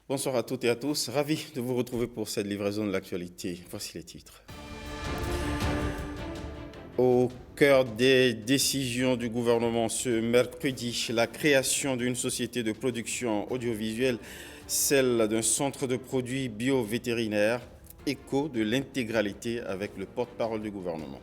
Bonsoir à toutes et à tous, ravi de vous retrouver pour cette livraison de l'actualité. Voici les titres. Au cœur des décisions du gouvernement ce mercredi, la création d'une société de production audiovisuelle, celle d'un centre de produits bio-vétérinaires, écho de l'intégralité avec le porte-parole du gouvernement.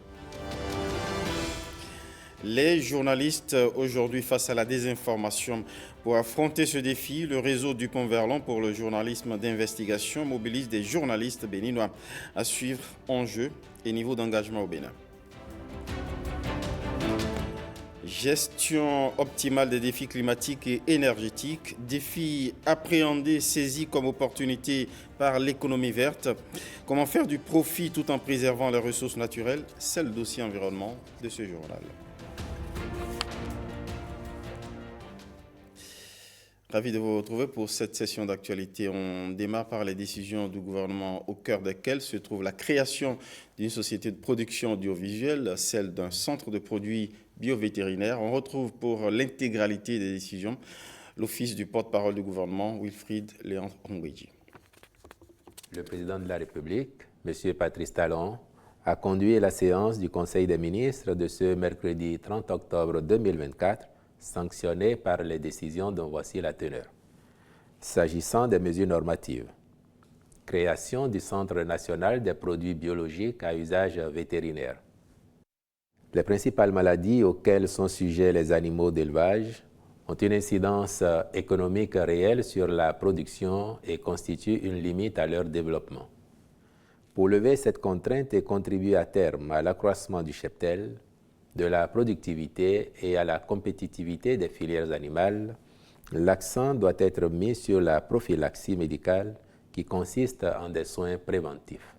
Les journalistes aujourd'hui face à la désinformation. Pour affronter ce défi, le réseau Dupont-Verlon pour le journalisme d'investigation mobilise des journalistes béninois à suivre enjeux et niveau d'engagement au Bénin. Gestion optimale des défis climatiques et énergétiques, défis appréhendés, saisis comme opportunité par l'économie verte. Comment faire du profit tout en préservant les ressources naturelles, c'est le dossier environnement de ce journal. Ravi de vous retrouver pour cette session d'actualité. On démarre par les décisions du gouvernement au cœur desquelles se trouve la création d'une société de production audiovisuelle, celle d'un centre de produits bio-vétérinaires. On retrouve pour l'intégralité des décisions l'office du porte-parole du gouvernement, Wilfried Léon Ongweji. Le président de la République, M. Patrice Talon, a conduit la séance du Conseil des ministres de ce mercredi 30 octobre 2024, sanctionnée par les décisions dont voici la teneur. S'agissant des mesures normatives, création du Centre national des produits biologiques à usage vétérinaire. Les principales maladies auxquelles sont sujets les animaux d'élevage ont une incidence économique réelle sur la production et constituent une limite à leur développement. Pour lever cette contrainte et contribuer à terme à l'accroissement du cheptel, de la productivité et à la compétitivité des filières animales, l'accent doit être mis sur la prophylaxie médicale qui consiste en des soins préventifs.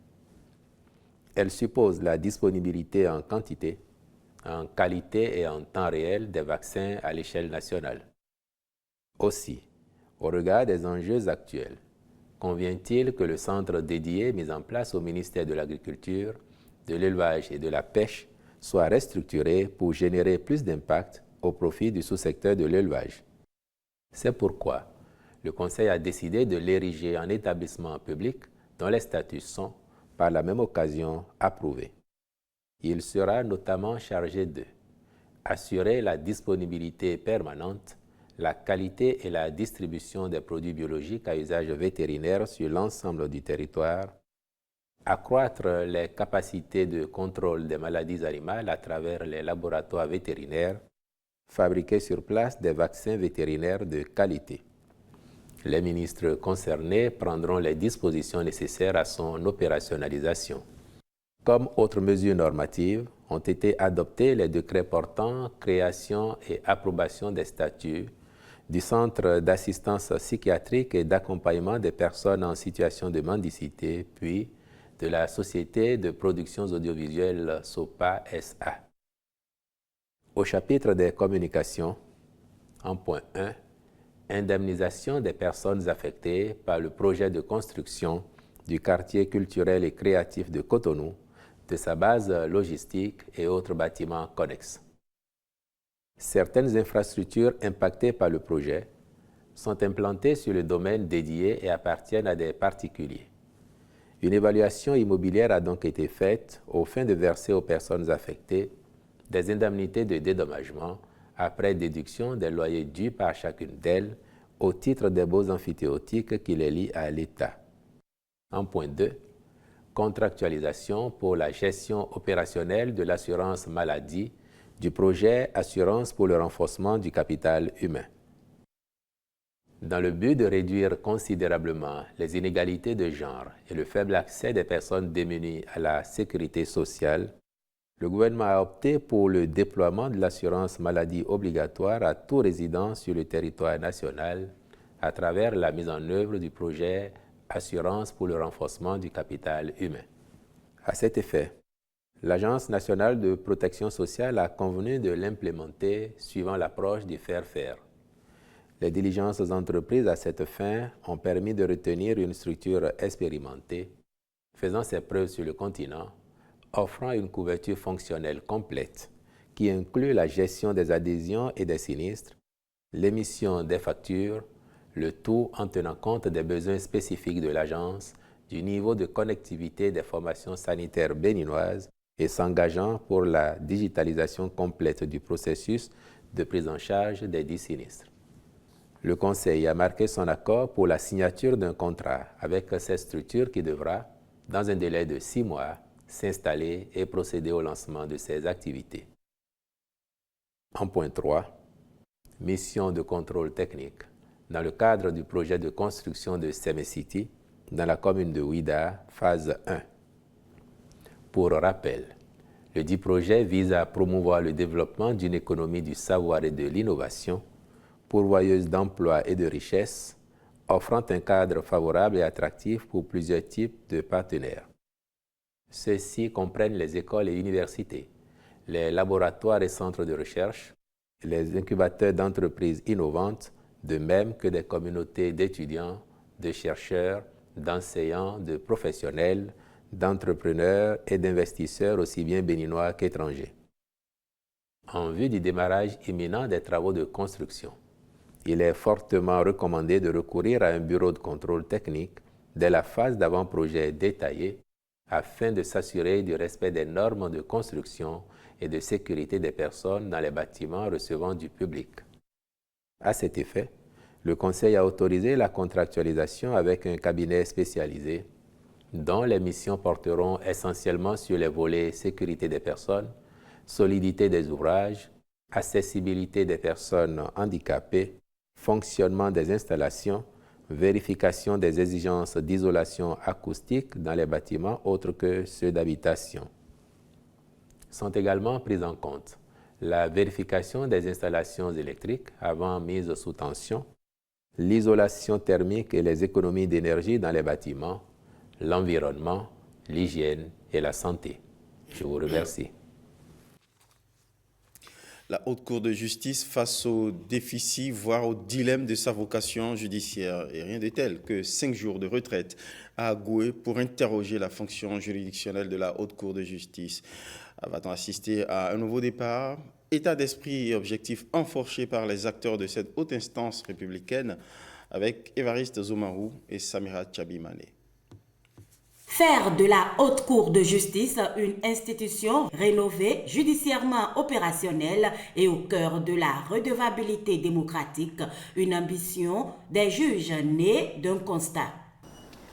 Elle suppose la disponibilité en quantité, en qualité et en temps réel des vaccins à l'échelle nationale. Aussi, au regard des enjeux actuels, convient-il que le centre dédié mis en place au ministère de l'Agriculture, de l'Élevage et de la Pêche soit restructuré pour générer plus d'impact au profit du sous-secteur de l'élevage. C'est pourquoi le Conseil a décidé de l'ériger en établissement public dont les statuts sont, par la même occasion, approuvés. Il sera notamment chargé de assurer la disponibilité permanente, la qualité et la distribution des produits biologiques à usage vétérinaire sur l'ensemble du territoire, accroître les capacités de contrôle des maladies animales à travers les laboratoires vétérinaires, fabriquer sur place des vaccins vétérinaires de qualité. Les ministres concernés prendront les dispositions nécessaires à son opérationnalisation. Comme autres mesures normatives, ont été adoptés les décrets portant création et approbation des statuts du Centre d'assistance psychiatrique et d'accompagnement des personnes en situation de mendicité, puis de la Société de productions audiovisuelles SOPA SA. Au chapitre des communications, en point 1, indemnisation des personnes affectées par le projet de construction du quartier culturel et créatif de Cotonou, de sa base logistique et autres bâtiments connexes. Certaines infrastructures impactées par le projet sont implantées sur le domaine dédié et appartiennent à des particuliers. Une évaluation immobilière a donc été faite aux fins de verser aux personnes affectées des indemnités de dédommagement après déduction des loyers dus par chacune d'elles au titre des baux amphithéotiques qui les lient à l'État. En point 2, contractualisation pour la gestion opérationnelle de l'assurance maladie du projet Assurance pour le renforcement du capital humain. Dans le but de réduire considérablement les inégalités de genre et le faible accès des personnes démunies à la sécurité sociale, le gouvernement a opté pour le déploiement de l'assurance maladie obligatoire à tout résident sur le territoire national à travers la mise en œuvre du projet Assurance pour le renforcement du capital humain. À cet effet, l'Agence nationale de protection sociale a convenu de l'implémenter suivant l'approche du faire-faire. Les diligences entreprises à cette fin ont permis de retenir une structure expérimentée, faisant ses preuves sur le continent, offrant une couverture fonctionnelle complète qui inclut la gestion des adhésions et des sinistres, l'émission des factures, le tout en tenant compte des besoins spécifiques de l'agence, du niveau de connectivité des formations sanitaires béninoises et s'engageant pour la digitalisation complète du processus de prise en charge des dits sinistres. Le Conseil a marqué son accord pour la signature d'un contrat avec cette structure qui devra, dans un délai de 6 mois, s'installer et procéder au lancement de ses activités. En point 3, mission de contrôle technique. Dans le cadre du projet de construction de Semesiti, dans la commune de Ouida, phase 1. Pour rappel, le dit projet vise à promouvoir le développement d'une économie du savoir et de l'innovation, pourvoyeuse d'emplois et de richesses, offrant un cadre favorable et attractif pour plusieurs types de partenaires. Ceux-ci comprennent les écoles et universités, les laboratoires et centres de recherche, les incubateurs d'entreprises innovantes, de même que des communautés d'étudiants, de chercheurs, d'enseignants, de professionnels, d'entrepreneurs et d'investisseurs aussi bien béninois qu'étrangers. En vue du démarrage imminent des travaux de construction, il est fortement recommandé de recourir à un bureau de contrôle technique dès la phase d'avant-projet détaillé afin de s'assurer du respect des normes de construction et de sécurité des personnes dans les bâtiments recevant du public. À cet effet, le Conseil a autorisé la contractualisation avec un cabinet spécialisé dont les missions porteront essentiellement sur les volets sécurité des personnes, solidité des ouvrages, accessibilité des personnes handicapées, fonctionnement des installations, vérification des exigences d'isolation acoustique dans les bâtiments autres que ceux d'habitation. Sont également prises en compte la vérification des installations électriques avant mise sous tension, l'isolation thermique et les économies d'énergie dans les bâtiments, l'environnement, l'hygiène et la santé. Je vous remercie. La Haute Cour de justice face au déficit, voire au dilemme de sa vocation judiciaire. Et rien de tel que 5 jours de retraite à Agoué pour interroger la fonction juridictionnelle de la Haute Cour de justice. Va-t-on assister à un nouveau départ? État d'esprit et objectifs enfourchés par les acteurs de cette haute instance républicaine avec Évariste Zoumarou et Samira Tchabimane. Faire de la Haute Cour de justice une institution rénovée, judiciairement opérationnelle et au cœur de la redevabilité démocratique, une ambition des juges née d'un constat.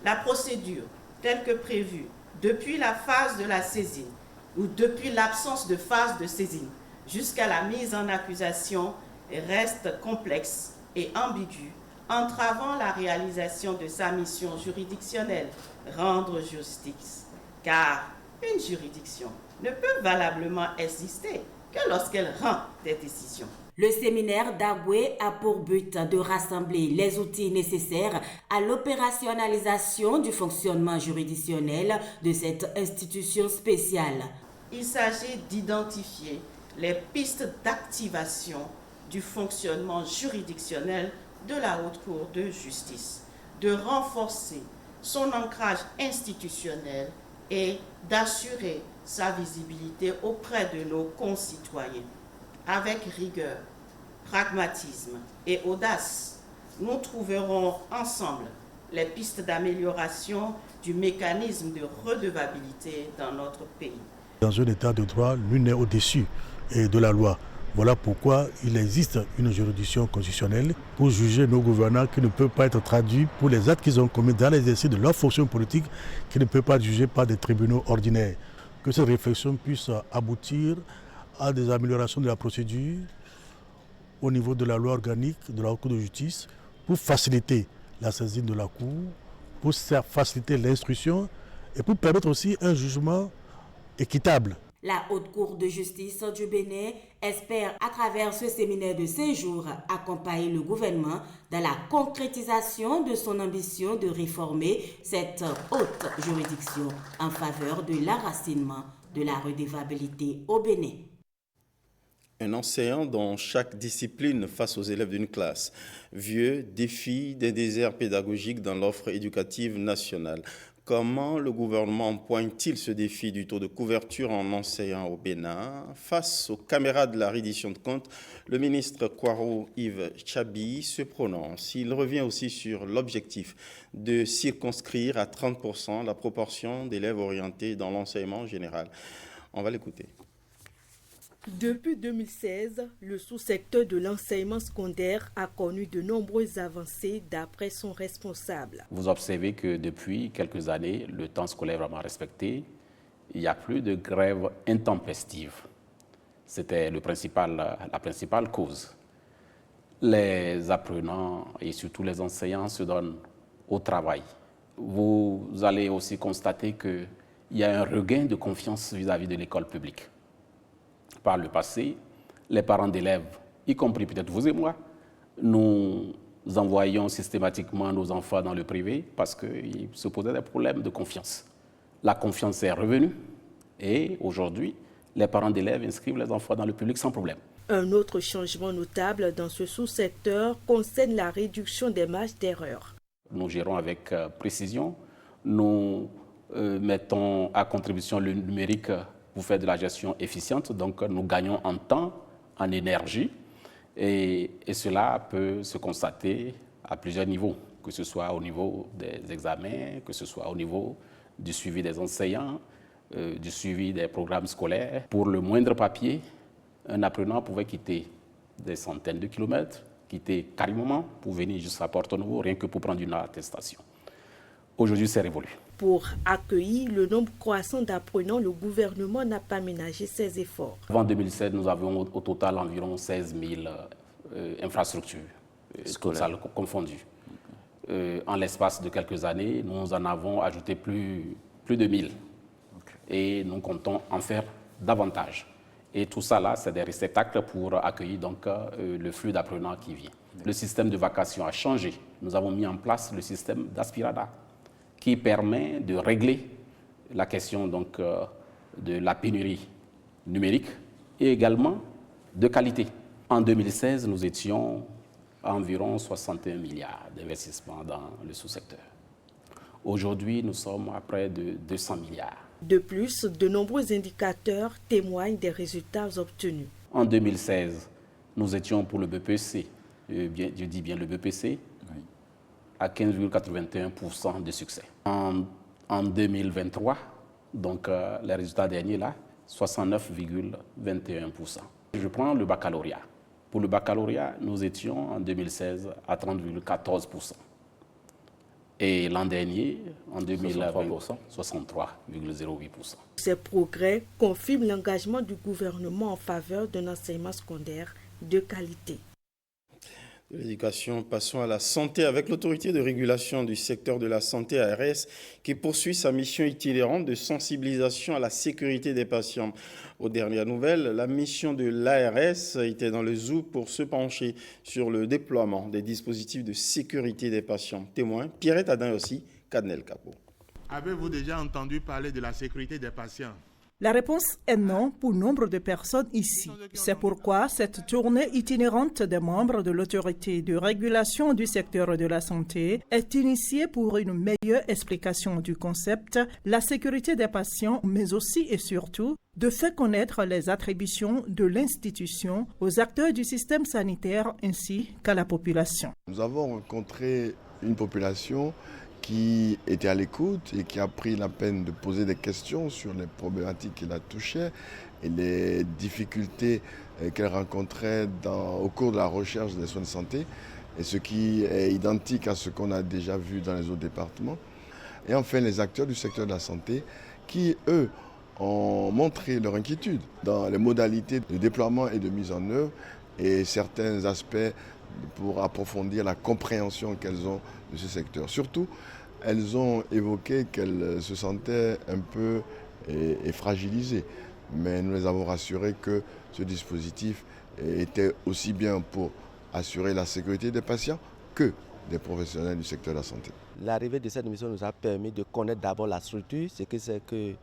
La procédure, telle que prévue depuis la phase de la saisine ou depuis l'absence de phase de saisine jusqu'à la mise en accusation, reste complexe et ambiguë, entravant la réalisation de sa mission juridictionnelle, rendre justice. Car une juridiction ne peut valablement exister que lorsqu'elle rend des décisions. Le séminaire d'Agoué a pour but de rassembler les outils nécessaires à l'opérationnalisation du fonctionnement juridictionnel de cette institution spéciale. Il s'agit d'identifier les pistes d'activation du fonctionnement juridictionnel de la Haute Cour de justice, de renforcer son ancrage institutionnel et d'assurer sa visibilité auprès de nos concitoyens. Avec rigueur, pragmatisme et audace, nous trouverons ensemble les pistes d'amélioration du mécanisme de redevabilité dans notre pays. Dans un état de droit, nul n'est au-dessus de la loi. Voilà pourquoi il existe une juridiction constitutionnelle pour juger nos gouvernants qui ne peuvent pas être traduits pour les actes qu'ils ont commis dans l'exercice de leur fonction politique, qui ne peuvent pas être jugés par des tribunaux ordinaires. Que cette réflexion puisse aboutir à des améliorations de la procédure au niveau de la loi organique de la Cour de justice pour faciliter la saisine de la Cour, pour faciliter l'instruction et pour permettre aussi un jugement équitable. La Haute Cour de justice du Bénin espère, à travers ce séminaire de 5 jours, accompagner le gouvernement dans la concrétisation de son ambition de réformer cette haute juridiction en faveur de l'enracinement de la redevabilité au Bénin. Un enseignant dans chaque discipline face aux élèves d'une classe. Vieux défi des déserts pédagogiques dans l'offre éducative nationale. Comment le gouvernement pointe-t-il ce défi du taux de couverture en enseignants au Bénin? Face aux caméras de la reddition de comptes, le ministre Kwarou Yves Tchabi se prononce. Il revient aussi sur l'objectif de circonscrire à 30% la proportion d'élèves orientés dans l'enseignement général. On va l'écouter. Depuis 2016, le sous-secteur de l'enseignement secondaire a connu de nombreuses avancées d'après son responsable. Vous observez que depuis quelques années, le temps scolaire est vraiment respecté. Il n'y a plus de grève intempestive. C'était la principale cause. Les apprenants et surtout les enseignants se donnent au travail. Vous allez aussi constater qu'il y a un regain de confiance vis-à-vis de l'école publique. Par le passé, les parents d'élèves, y compris peut-être vous et moi, nous envoyions systématiquement nos enfants dans le privé parce qu'il se posait des problèmes de confiance. La confiance est revenue et aujourd'hui, les parents d'élèves inscrivent les enfants dans le public sans problème. Un autre changement notable dans ce sous-secteur concerne la réduction des marges d'erreur. Nous gérons avec précision, nous mettons à contribution le numérique pour faire de la gestion efficiente, donc nous gagnons en temps, en énergie, et cela peut se constater à plusieurs niveaux, que ce soit au niveau des examens, que ce soit au niveau du suivi des enseignants, du suivi des programmes scolaires. Pour le moindre papier, un apprenant pouvait quitter des centaines de kilomètres, quitter carrément pour venir jusqu'à Porto-Novo, rien que pour prendre une attestation. Aujourd'hui, c'est révolu. Pour accueillir le nombre croissant d'apprenants, le gouvernement n'a pas ménagé ses efforts. Avant 2007, nous avions au total environ 16 000 infrastructures, scolaires confondues. En l'espace de quelques années, nous en avons ajouté plus de 1000. Et nous comptons en faire davantage. Et tout ça, là, c'est des réceptacles pour accueillir donc, le flux d'apprenants qui vient. Le système de vacation a changé. Nous avons mis en place le système d'Aspirada, qui permet de régler la question donc, de la pénurie numérique et également de qualité. En 2016, nous étions à environ 61 milliards d'investissements dans le sous-secteur. Aujourd'hui, nous sommes à près de 200 milliards. De plus, de nombreux indicateurs témoignent des résultats obtenus. En 2016, nous étions pour le BPC, je dis bien le BPC, à 15,81% de succès. En 2023, donc les résultats derniers là, 69,21%. Je prends le baccalauréat. Pour le baccalauréat, nous étions en 2016 à 30,14%. Et l'an dernier, en 2020, 63,08%. Ces progrès confirment l'engagement du gouvernement en faveur d'un enseignement secondaire de qualité. De l'éducation, passons à la santé avec l'autorité de régulation du secteur de la santé ARS qui poursuit sa mission itinérante de sensibilisation à la sécurité des patients. Aux dernières nouvelles, la mission de l'ARS était dans le zoo pour se pencher sur le déploiement des dispositifs de sécurité des patients. Témoin, Pierrette Adin aussi, Cadnel Capo. Avez-vous déjà entendu parler de la sécurité des patients ? La réponse est non pour nombre de personnes ici. C'est pourquoi cette tournée itinérante des membres de l'autorité de régulation du secteur de la santé est initiée pour une meilleure explication du concept, la sécurité des patients, mais aussi et surtout de faire connaître les attributions de l'institution aux acteurs du système sanitaire ainsi qu'à la population. Nous avons rencontré une population qui était à l'écoute et qui a pris la peine de poser des questions sur les problématiques qui la touchaient et les difficultés qu'elle rencontrait au cours de la recherche des soins de santé, et ce qui est identique à ce qu'on a déjà vu dans les autres départements. Et enfin, les acteurs du secteur de la santé qui, eux, ont montré leur inquiétude dans les modalités de déploiement et de mise en œuvre et certains aspects pour approfondir la compréhension qu'elles ont de ce secteur. Surtout, elles ont évoqué qu'elles se sentaient un peu fragilisées, mais nous les avons rassurées que ce dispositif était aussi bien pour assurer la sécurité des patients que des professionnels du secteur de la santé. L'arrivée de cette mission nous a permis de connaître d'abord la structure, ce que c'est que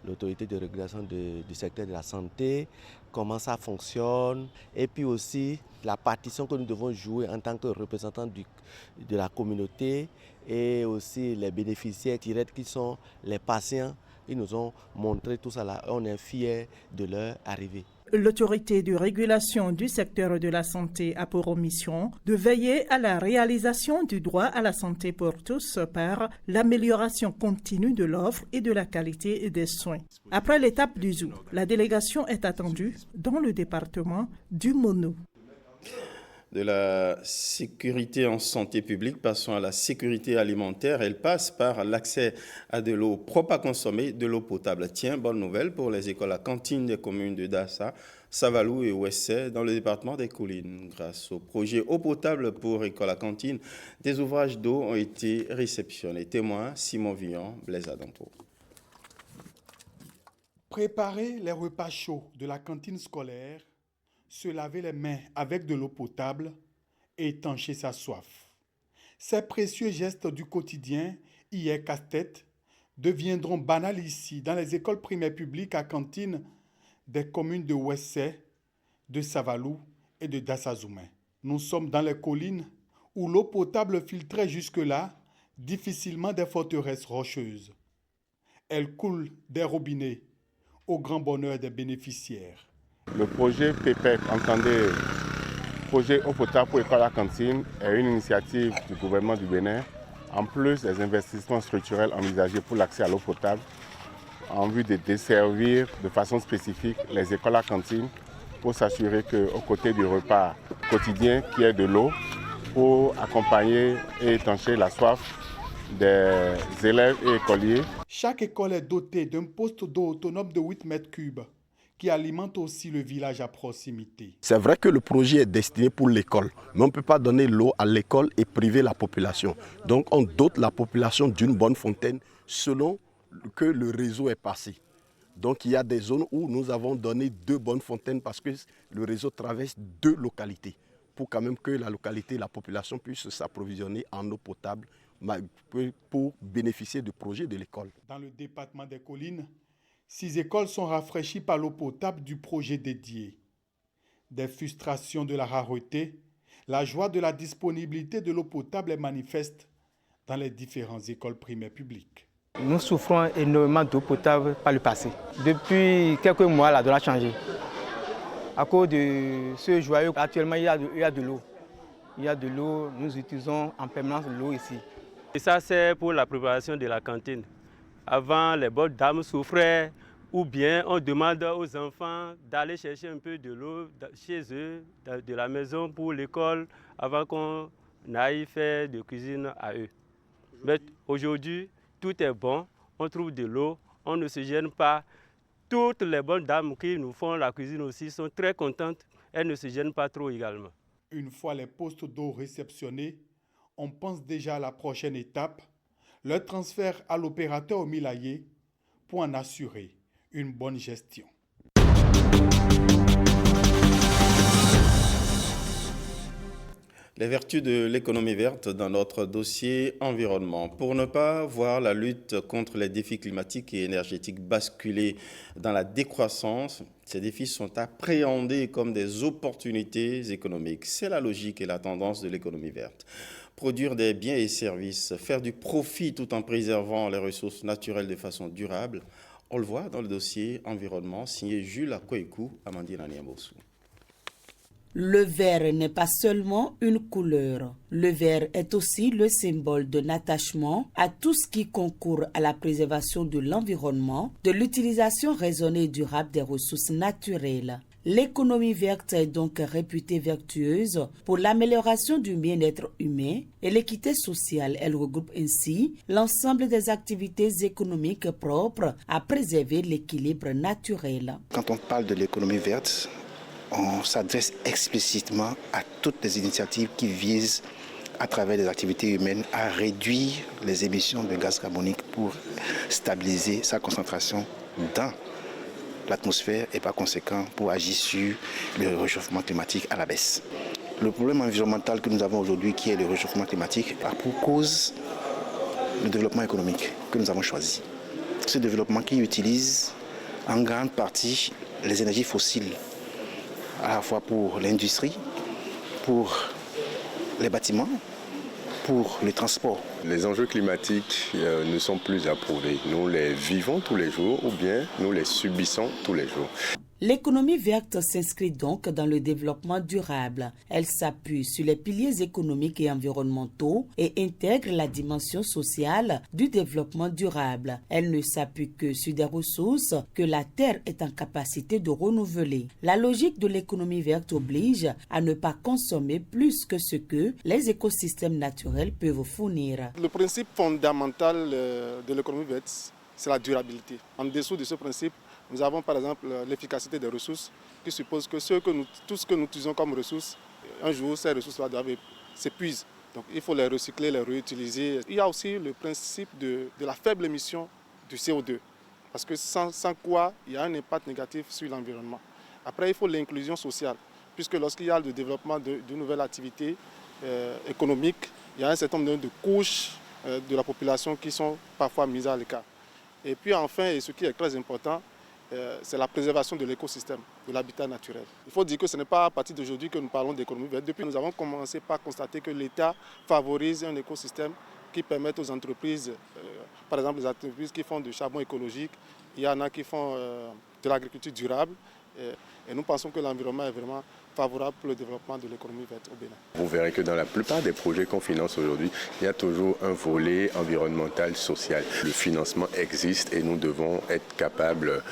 l'autorité de régulation du secteur de la santé, comment ça fonctionne, et puis aussi la partition que nous devons jouer en tant que représentants de la communauté et aussi les bénéficiaires directs qui sont les patients. Ils nous ont montré tout ça là, on est fiers de leur arrivée. L'autorité de régulation du secteur de la santé a pour mission de veiller à la réalisation du droit à la santé pour tous par l'amélioration continue de l'offre et de la qualité des soins. Après l'étape du zoo, la délégation est attendue dans le département du Mono. De la sécurité en santé publique, passons à la sécurité alimentaire. Elle passe par l'accès à de l'eau propre à consommer, de l'eau potable. Tiens, bonne nouvelle pour les écoles à cantine des communes de Dassa, Savalou et Ouessé dans le département des Collines. Grâce au projet eau potable pour école à cantine, des ouvrages d'eau ont été réceptionnés. Témoin, Simon Villon, Blaise Adampo. Préparer les repas chauds de la cantine scolaire, se laver les mains avec de l'eau potable et étancher sa soif. Ces précieux gestes du quotidien, hier casse-tête, deviendront banals ici, dans les écoles primaires publiques à cantine des communes de Ouessé, de Savalou et de Dassazoumen. Nous sommes dans les collines où l'eau potable filtrait jusque-là difficilement des forteresses rocheuses. Elle coule des robinets au grand bonheur des bénéficiaires. Le projet PPEC, entendez, projet eau potable pour école à cantine, est une initiative du gouvernement du Bénin, en plus des investissements structurels envisagés pour l'accès à l'eau potable, en vue de desservir de façon spécifique les écoles à cantine pour s'assurer qu'au côté du repas quotidien, qu'il y ait de l'eau pour accompagner et étancher la soif des élèves et écoliers. Chaque école est dotée d'un poste d'eau autonome de 8 mètres cubes qui alimente aussi le village à proximité. C'est vrai que le projet est destiné pour l'école, mais on ne peut pas donner l'eau à l'école et priver la population. Donc on dote la population d'une bonne fontaine selon que le réseau est passé. Donc il y a des zones où nous avons donné 2 bonnes fontaines parce que le réseau traverse 2 localités pour quand même que la localité et la population puissent s'approvisionner en eau potable pour bénéficier du projet de l'école. Dans le département des Collines, 6 écoles sont rafraîchies par l'eau potable du projet dédié. Des frustrations de la rareté, la joie de la disponibilité de l'eau potable est manifeste dans les différentes écoles primaires publiques. Nous souffrons énormément d'eau potable par le passé. Depuis quelques mois, la donne a changé. À cause de ce joyau, actuellement il y a de l'eau. Il y a de l'eau, nous utilisons en permanence l'eau ici. Et ça c'est pour la préparation de la cantine. Avant, les bonnes dames souffraient, ou bien on demande aux enfants d'aller chercher un peu de l'eau chez eux, de la maison pour l'école, avant qu'on aille faire de cuisine à eux. Mais aujourd'hui, tout est bon, on trouve de l'eau, on ne se gêne pas. Toutes les bonnes dames qui nous font la cuisine aussi sont très contentes, elles ne se gênent pas trop également. Une fois les postes d'eau réceptionnés, on pense déjà à la prochaine étape, leur transfert à l'opérateur Milaye pour en assurer une bonne gestion. Les vertus de l'économie verte dans notre dossier environnement. Pour ne pas voir la lutte contre les défis climatiques et énergétiques basculer dans la décroissance, ces défis sont appréhendés comme des opportunités économiques. C'est la logique et la tendance de l'économie verte. Produire des biens et services, faire du profit tout en préservant les ressources naturelles de façon durable. On le voit dans le dossier environnement signé Jules Akoekou, Amandine Aniambossou. Le vert n'est pas seulement une couleur. Le vert est aussi le symbole d'un attachement à tout ce qui concourt à la préservation de l'environnement, de l'utilisation raisonnée et durable des ressources naturelles. L'économie verte est donc réputée vertueuse pour l'amélioration du bien-être humain et l'équité sociale. Elle regroupe ainsi l'ensemble des activités économiques propres à préserver l'équilibre naturel. Quand on parle de l'économie verte, on s'adresse explicitement à toutes les initiatives qui visent, à travers les activités humaines, à réduire les émissions de gaz carbonique pour stabiliser sa concentration dans l'atmosphère et par conséquent pour agir sur le réchauffement climatique à la baisse. Le problème environnemental que nous avons aujourd'hui, qui est le réchauffement climatique, a pour cause le développement économique que nous avons choisi. Ce développement qui utilise en grande partie les énergies fossiles, à la fois pour l'industrie, pour les bâtiments, pour le transport. Les enjeux climatiques ne sont plus approuvés. Nous les vivons tous les jours ou bien nous les subissons tous les jours. L'économie verte s'inscrit donc dans le développement durable. Elle s'appuie sur les piliers économiques et environnementaux et intègre la dimension sociale du développement durable. Elle ne s'appuie que sur des ressources que la Terre est en capacité de renouveler. La logique de l'économie verte oblige à ne pas consommer plus que ce que les écosystèmes naturels peuvent fournir. Le principe fondamental de l'économie verte, c'est la durabilité. En dessous de ce principe, nous avons par exemple l'efficacité des ressources qui suppose que tout ce que nous utilisons comme ressources, un jour ces ressources-là s'épuisent. Donc il faut les recycler, les réutiliser. Il y a aussi le principe de la faible émission du CO2, parce que sans quoi il y a un impact négatif sur l'environnement. Après, il faut l'inclusion sociale, puisque lorsqu'il y a le développement de nouvelles activités économiques, il y a un certain nombre de couches de la population qui sont parfois mises à l'écart. Et puis enfin, et ce qui est très important, c'est la préservation de l'écosystème, de l'habitat naturel. Il faut dire que ce n'est pas à partir d'aujourd'hui que nous parlons d'économie verte. Depuis, nous avons commencé par constater que l'État favorise un écosystème qui permet aux entreprises, par exemple les entreprises qui font du charbon écologique, il y en a qui font de l'agriculture durable. Et nous pensons que l'environnement est vraiment favorable pour le développement de l'économie verte au Bénin. Vous verrez que dans la plupart des projets qu'on finance aujourd'hui, il y a toujours un volet environnemental, social. Le financement existe et nous devons être capables,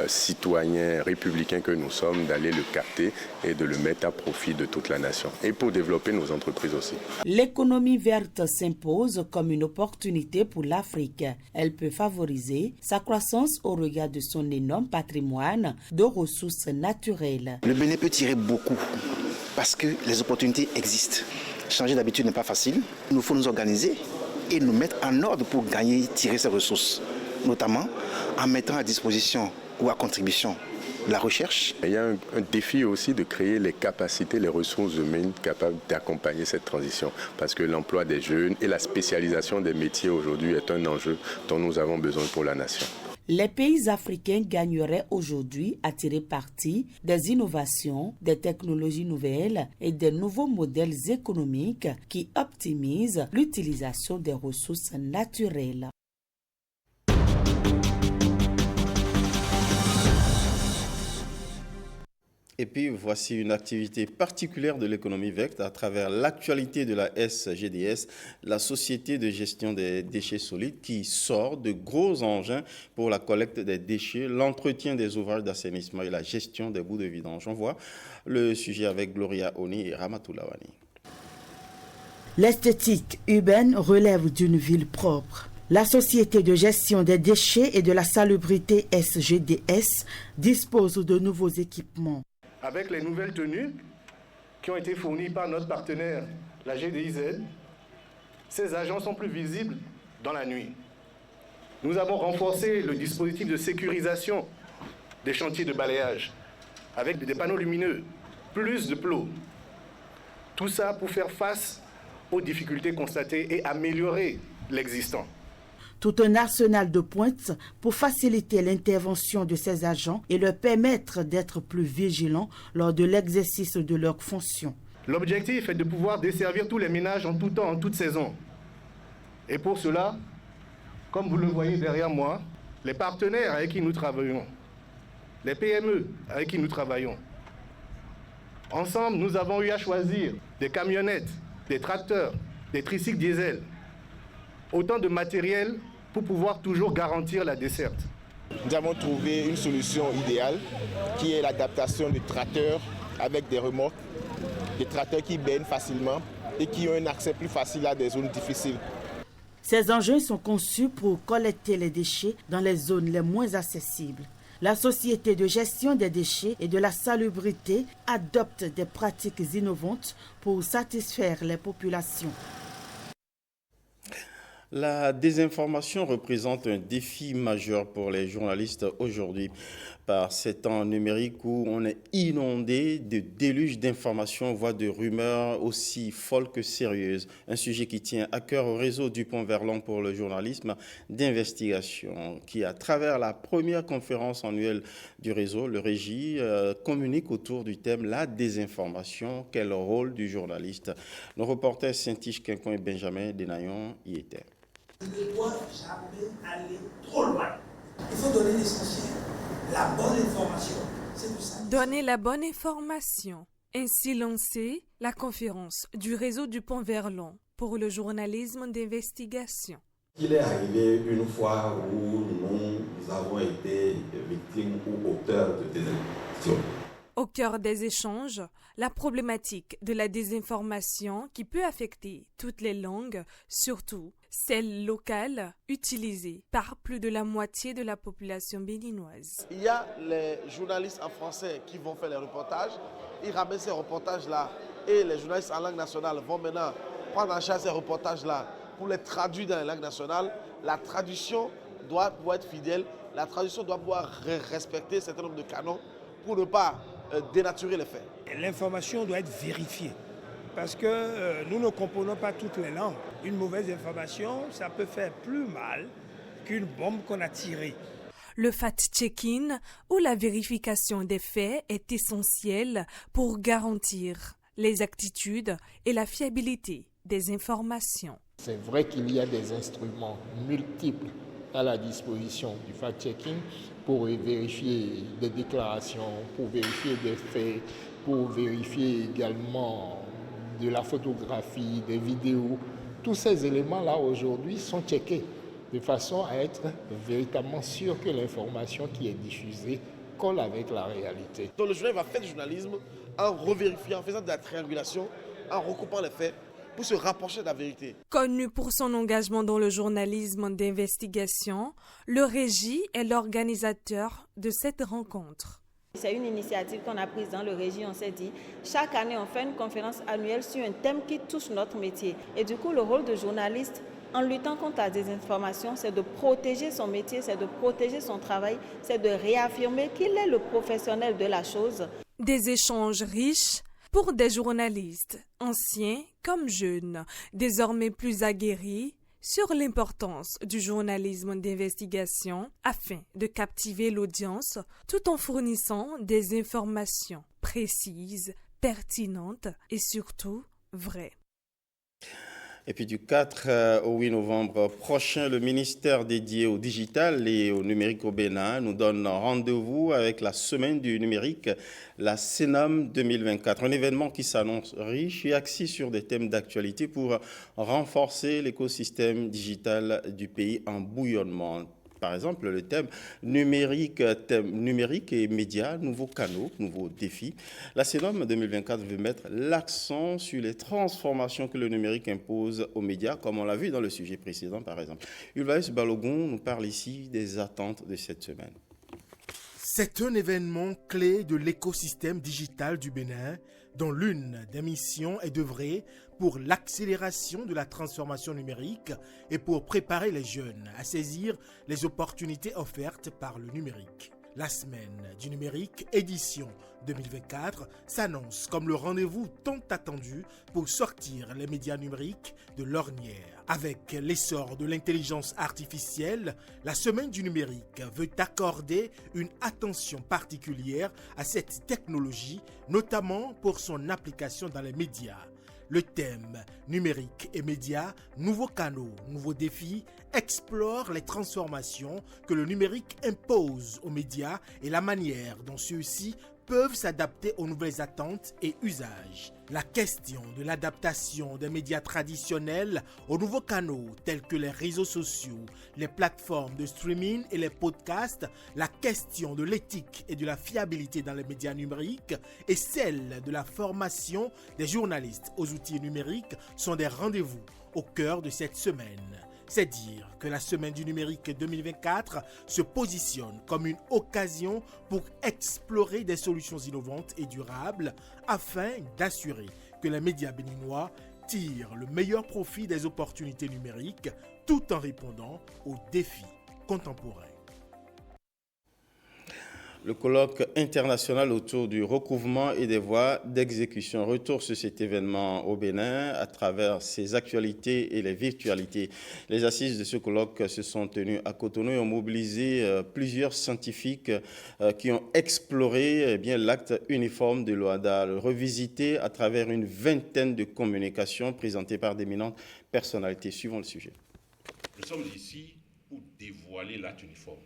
citoyens républicains que nous sommes, d'aller le capter et de le mettre à profit de toute la nation. Et pour développer nos entreprises aussi. L'économie verte s'impose comme une opportunité pour l'Afrique. Elle peut favoriser sa croissance au regard de son énorme patrimoine de ressources naturelles. Le Bénin peut tirer beaucoup parce que les opportunités existent. Changer d'habitude n'est pas facile. Il nous faut nous organiser et nous mettre en ordre pour tirer ces ressources, notamment en mettant à disposition ou à contribution la recherche. Il y a un défi aussi de créer les capacités, les ressources humaines capables d'accompagner cette transition, parce que l'emploi des jeunes et la spécialisation des métiers aujourd'hui est un enjeu dont nous avons besoin pour la nation. Les pays africains gagneraient aujourd'hui à tirer parti des innovations, des technologies nouvelles et des nouveaux modèles économiques qui optimisent l'utilisation des ressources naturelles. Et puis, voici une activité particulière de l'économie verte à travers l'actualité de la SGDS, la Société de gestion des déchets solides, qui sort de gros engins pour la collecte des déchets, l'entretien des ouvrages d'assainissement et la gestion des bouts de vidange. On voit le sujet avec Gloria Oni et Ramatoula Wani. L'esthétique urbaine relève d'une ville propre. La Société de gestion des déchets et de la salubrité SGDS dispose de nouveaux équipements. Avec les nouvelles tenues qui ont été fournies par notre partenaire, la GDIZ, ces agents sont plus visibles dans la nuit. Nous avons renforcé le dispositif de sécurisation des chantiers de balayage avec des panneaux lumineux, plus de plots. Tout ça pour faire face aux difficultés constatées et améliorer l'existant. Tout un arsenal de pointes pour faciliter l'intervention de ces agents et leur permettre d'être plus vigilants lors de l'exercice de leurs fonctions. L'objectif est de pouvoir desservir tous les ménages en tout temps, en toute saison. Et pour cela, comme vous le voyez derrière moi, les partenaires avec qui nous travaillons, les PME avec qui nous travaillons, ensemble, nous avons eu à choisir des camionnettes, des tracteurs, des tricycles diesel, autant de matériel pour pouvoir toujours garantir la desserte. Nous avons trouvé une solution idéale qui est l'adaptation de tracteurs avec des remorques, des tracteurs qui baignent facilement et qui ont un accès plus facile à des zones difficiles. Ces engins sont conçus pour collecter les déchets dans les zones les moins accessibles. La Société de gestion des déchets et de la salubrité adopte des pratiques innovantes pour satisfaire les populations. La désinformation représente un défi majeur pour les journalistes aujourd'hui. Par ces temps numériques où on est inondé de déluges d'informations, voire de rumeurs aussi folles que sérieuses. Un sujet qui tient à cœur au réseau Dupont-Verlon pour le journalisme d'investigation, qui, à travers la première conférence annuelle du réseau, le Régie, communique autour du thème « La désinformation, quel rôle du journaliste ?» Nos reporters Saint-Tiche, Quinquon et Benjamin Denayon y étaient. Il ne doit jamais aller trop loin. Il faut donner l'essentiel, la bonne information. C'est tout ça. Donner la bonne information. Ainsi lancée la conférence du réseau Dupont-Verlon pour le journalisme d'investigation. Il est arrivé une fois où nous avons été victimes ou auteurs de désinformation. Au cœur des échanges, la problématique de la désinformation qui peut affecter toutes les langues, surtout celles locales, utilisées par plus de la moitié de la population béninoise. Il y a les journalistes en français qui vont faire les reportages, ils ramènent ces reportages-là et les journalistes en langue nationale vont maintenant prendre en charge ces reportages-là pour les traduire dans la langue nationale. La traduction doit pouvoir être fidèle, la traduction doit pouvoir respecter un certain nombre de canons pour ne pas dénaturer les faits. L'information doit être vérifiée parce que nous ne comprenons pas toutes les langues. Une mauvaise information, ça peut faire plus mal qu'une bombe qu'on a tirée. Le fact-checking ou la vérification des faits est essentiel pour garantir l'exactitude et la fiabilité des informations. C'est vrai qu'il y a des instruments multiples à la disposition du fact-checking pour vérifier des déclarations, pour vérifier des faits, pour vérifier également de la photographie, des vidéos. Tous ces éléments-là aujourd'hui sont checkés de façon à être véritablement sûr que l'information qui est diffusée colle avec la réalité. Donc le journaliste va faire du journalisme en revérifiant, en faisant de la triangulation, en recoupant les faits, pour se rapprocher de la vérité. Connu pour son engagement dans le journalisme d'investigation, le Régie est l'organisateur de cette rencontre. C'est une initiative qu'on a prise dans le Régie. On s'est dit, chaque année, on fait une conférence annuelle sur un thème qui touche notre métier. Et du coup, le rôle de journaliste, en luttant contre la désinformation, c'est de protéger son métier, c'est de protéger son travail, c'est de réaffirmer qu'il est le professionnel de la chose. Des échanges riches pour des journalistes, anciens comme jeunes, désormais plus aguerris, sur l'importance du journalisme d'investigation afin de captiver l'audience tout en fournissant des informations précises, pertinentes et surtout vraies. Et puis du 4 au 8 novembre prochain, le ministère dédié au digital et au numérique au Bénin nous donne rendez-vous avec la semaine du numérique, la CENAM 2024. Un événement qui s'annonce riche et axé sur des thèmes d'actualité pour renforcer l'écosystème digital du pays en bouillonnement. Par exemple, le thème numérique et médias, nouveaux canaux, nouveaux défis. La CENAM 2024 veut mettre l'accent sur les transformations que le numérique impose aux médias, comme on l'a vu dans le sujet précédent, par exemple. Ulvaeus Balogun nous parle ici des attentes de cette semaine. C'est un événement clé de l'écosystème digital du Bénin, dont l'une des missions est d'œuvrer pour l'accélération de la transformation numérique et pour préparer les jeunes à saisir les opportunités offertes par le numérique. La semaine du numérique, édition 2024, s'annonce comme le rendez-vous tant attendu pour sortir les médias numériques de l'ornière. Avec l'essor de l'intelligence artificielle, la semaine du numérique veut accorder une attention particulière à cette technologie, notamment pour son application dans les médias. Le thème numérique et médias, nouveaux canaux, nouveaux défis, explore les transformations que le numérique impose aux médias et la manière dont ceux-ci peuvent s'adapter aux nouvelles attentes et usages. La question de l'adaptation des médias traditionnels aux nouveaux canaux tels que les réseaux sociaux, les plateformes de streaming et les podcasts, la question de l'éthique et de la fiabilité dans les médias numériques et celle de la formation des journalistes aux outils numériques sont des rendez-vous au cœur de cette semaine. C'est dire que la semaine du numérique 2024 se positionne comme une occasion pour explorer des solutions innovantes et durables afin d'assurer que les médias béninois tire le meilleur profit des opportunités numériques tout en répondant aux défis contemporains. Le colloque international autour du recouvrement et des voies d'exécution. Retour sur cet événement au Bénin à travers ses actualités et les virtualités. Les assises de ce colloque se sont tenues à Cotonou et ont mobilisé plusieurs scientifiques qui ont exploré l'acte uniforme de l'OHADA, le revisité à travers une vingtaine de communications présentées par d'éminentes personnalités. Suivons le sujet. Nous sommes ici pour dévoiler l'acte uniforme,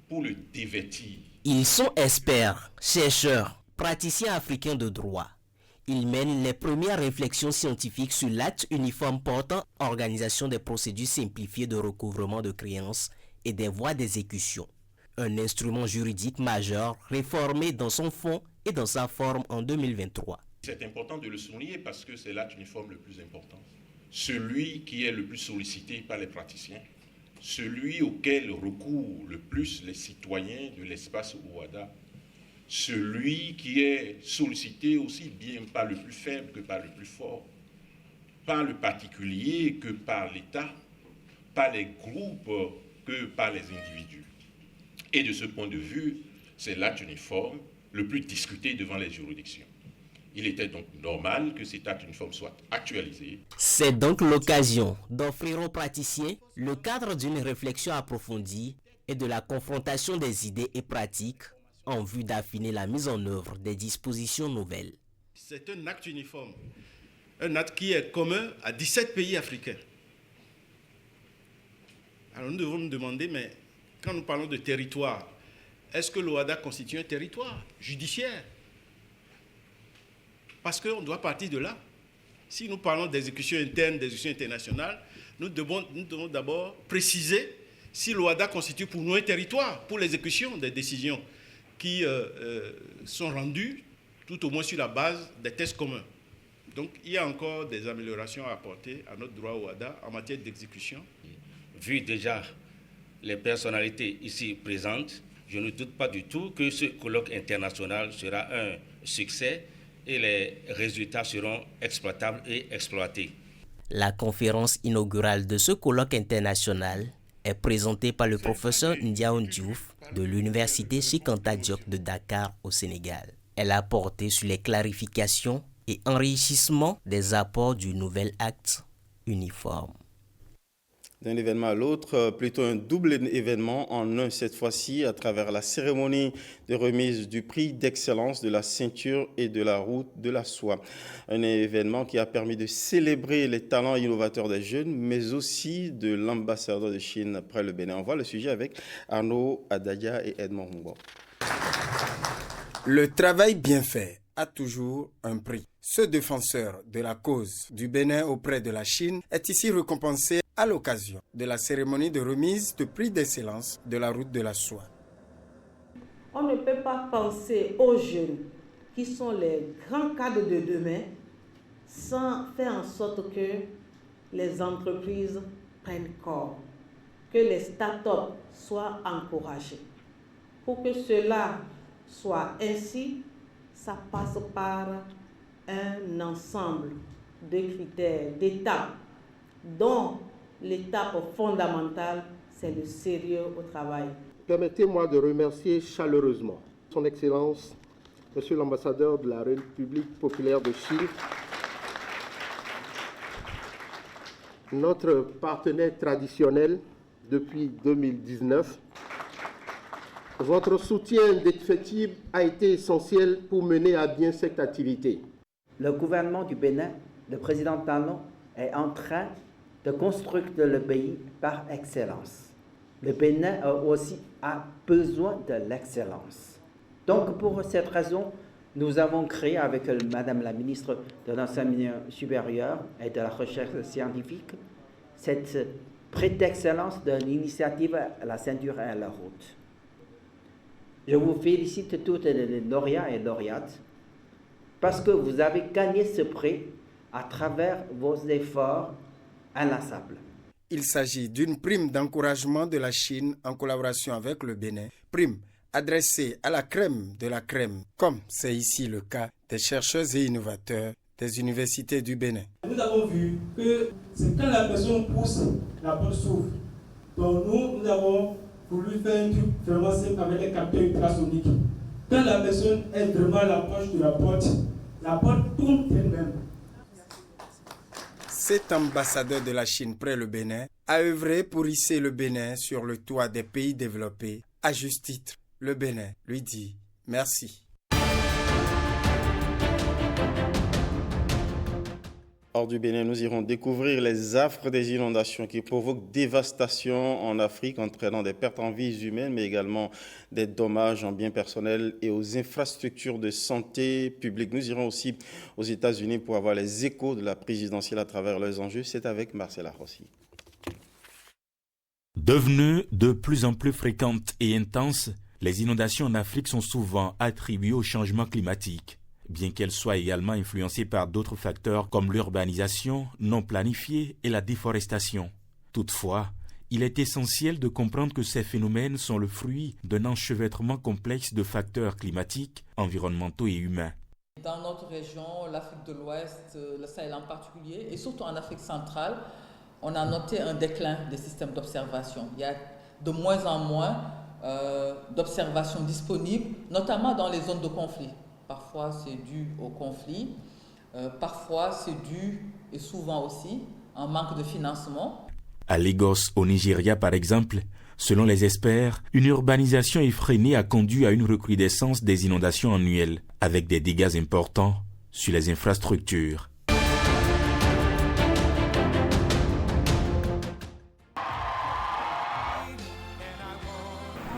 pour le dévêtir. Ils sont experts, chercheurs, praticiens africains de droit. Ils mènent les premières réflexions scientifiques sur l'acte uniforme portant organisation des procédures simplifiées de recouvrement de créances et des voies d'exécution. Un instrument juridique majeur réformé dans son fond et dans sa forme en 2023. C'est important de le souligner parce que c'est l'acte uniforme le plus important. Celui qui est le plus sollicité par les praticiens, celui auquel recourent le plus les citoyens de l'espace OHADA, celui qui est sollicité aussi bien par le plus faible que par le plus fort, par le particulier que par l'État, par les groupes que par les individus. Et de ce point de vue, c'est l'acte uniforme le plus discuté devant les juridictions. Il était donc normal que cet acte uniforme soit actualisé. C'est donc l'occasion d'offrir aux praticiens le cadre d'une réflexion approfondie et de la confrontation des idées et pratiques en vue d'affiner la mise en œuvre des dispositions nouvelles. C'est un acte uniforme, un acte qui est commun à 17 pays africains. Alors nous devons nous demander, mais quand nous parlons de territoire, est-ce que l'OHADA constitue un territoire judiciaire ? Parce qu'on doit partir de là. Si nous parlons d'exécution interne, d'exécution internationale, nous devons d'abord préciser si l'OHADA constitue pour nous un territoire pour l'exécution des décisions qui sont rendues, tout au moins sur la base des tests communs. Donc il y a encore des améliorations à apporter à notre droit OHADA en matière d'exécution. Vu déjà les personnalités ici présentes, je ne doute pas du tout que ce colloque international sera un succès et les résultats seront exploitables et exploités. La conférence inaugurale de ce colloque international est présentée par le professeur Ndiaye Diouf de l'Université Cheikh Anta Diop de Dakar au Sénégal. Elle a porté sur les clarifications et enrichissements des apports du nouvel acte uniforme. D'un événement à l'autre, plutôt un double événement en un cette fois-ci à travers la cérémonie de remise du prix d'excellence de la ceinture et de la route de la soie. Un événement qui a permis de célébrer les talents innovateurs des jeunes, mais aussi de l'ambassadeur de Chine après le Bénin. On voit le sujet avec Arnaud Adaya et Edmond Humbo. Le travail bien fait a toujours un prix. Ce défenseur de la cause du Bénin auprès de la Chine est ici récompensé à l'occasion de la cérémonie de remise de prix d'excellence de la route de la soie. On ne peut pas penser aux jeunes qui sont les grands cadres de demain sans faire en sorte que les entreprises prennent corps, que les start-up soient encouragés. Pour que cela soit ainsi, ça passe par un ensemble de critères, d'étapes, dont l'étape fondamentale, c'est le sérieux au travail. Permettez-moi de remercier chaleureusement Son Excellence, Monsieur l'ambassadeur de la République populaire de Chine, notre partenaire traditionnel depuis 2019. Votre soutien indéfectible a été essentiel pour mener à bien cette activité. Le gouvernement du Bénin, le président Talon, est en train de construire le pays par excellence. Le Bénin aussi a besoin de l'excellence. Donc pour cette raison, nous avons créé avec Madame la ministre de l'Enseignement supérieur et de la Recherche scientifique cette prix d'excellence de l'initiative à la ceinture et à la route. Je vous félicite toutes les lauréats et lauréates parce que vous avez gagné ce prix à travers vos efforts inlassables. Il s'agit d'une prime d'encouragement de la Chine en collaboration avec le Bénin, prime adressée à la crème de la crème, comme c'est ici le cas des chercheurs et innovateurs des universités du Bénin. Nous avons vu que c'est quand la personne pousse, la porte s'ouvre. Donc nous avons voulu faire un truc vraiment simple avec les capteurs ultrasoniques. Quand la personne est vraiment à l'approche de la porte tourne elle-même. Cet ambassadeur de la Chine près le Bénin a œuvré pour hisser le Bénin sur le toit des pays développés. À juste titre, le Bénin lui dit merci. Hors du Bénin, nous irons découvrir les affres des inondations qui provoquent dévastation en Afrique, entraînant des pertes en vies humaines, mais également des dommages en biens personnels et aux infrastructures de santé publique. Nous irons aussi aux États-Unis pour avoir les échos de la présidentielle à travers leurs enjeux. C'est avec Marcela Rossi. Devenues de plus en plus fréquentes et intenses, les inondations en Afrique sont souvent attribuées au changement climatique, bien qu'elles soient également influencées par d'autres facteurs comme l'urbanisation non planifiée et la déforestation. Toutefois, il est essentiel de comprendre que ces phénomènes sont le fruit d'un enchevêtrement complexe de facteurs climatiques, environnementaux et humains. Dans notre région, l'Afrique de l'Ouest, le Sahel en particulier, et surtout en Afrique centrale, on a noté un déclin des systèmes d'observation. Il y a de moins en moins d'observations disponibles, notamment dans les zones de conflit. Parfois, c'est dû au conflit. Parfois, c'est dû, et souvent aussi, à un manque de financement. À Lagos, au Nigeria, par exemple, selon les experts, une urbanisation effrénée a conduit à une recrudescence des inondations annuelles, avec des dégâts importants sur les infrastructures.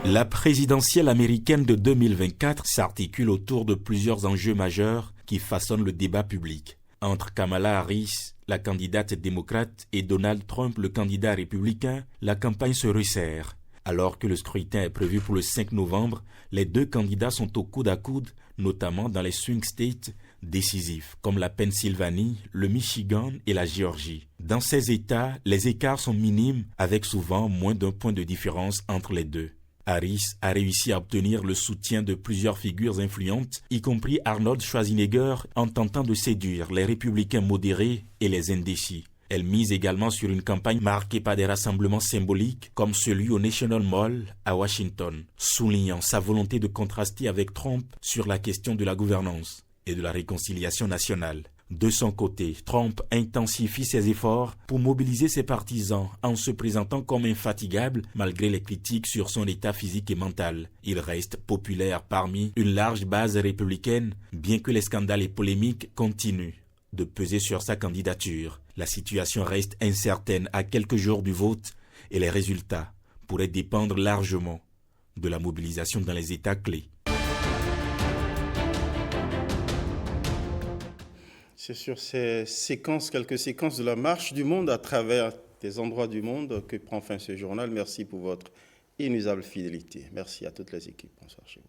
La présidentielle américaine de 2024 s'articule autour de plusieurs enjeux majeurs qui façonnent le débat public. Entre Kamala Harris, la candidate démocrate, et Donald Trump, le candidat républicain, la campagne se resserre. Alors que le scrutin est prévu pour le 5 novembre, les deux candidats sont au coude à coude, notamment dans les swing states décisifs, comme la Pennsylvanie, le Michigan et la Géorgie. Dans ces États, les écarts sont minimes, avec souvent moins d'un point de différence entre les deux. Harris a réussi à obtenir le soutien de plusieurs figures influentes, y compris Arnold Schwarzenegger, en tentant de séduire les républicains modérés et les indécis. Elle mise également sur une campagne marquée par des rassemblements symboliques comme celui au National Mall à Washington, soulignant sa volonté de contraster avec Trump sur la question de la gouvernance et de la réconciliation nationale. De son côté, Trump intensifie ses efforts pour mobiliser ses partisans en se présentant comme infatigable malgré les critiques sur son état physique et mental. Il reste populaire parmi une large base républicaine, bien que les scandales et polémiques continuent de peser sur sa candidature. La situation reste incertaine à quelques jours du vote et les résultats pourraient dépendre largement de la mobilisation dans les États clés. C'est sur ces séquences, quelques séquences de la marche du monde à travers des endroits du monde que prend fin ce journal. Merci pour votre inusable fidélité. Merci à toutes les équipes. Bonsoir chez vous.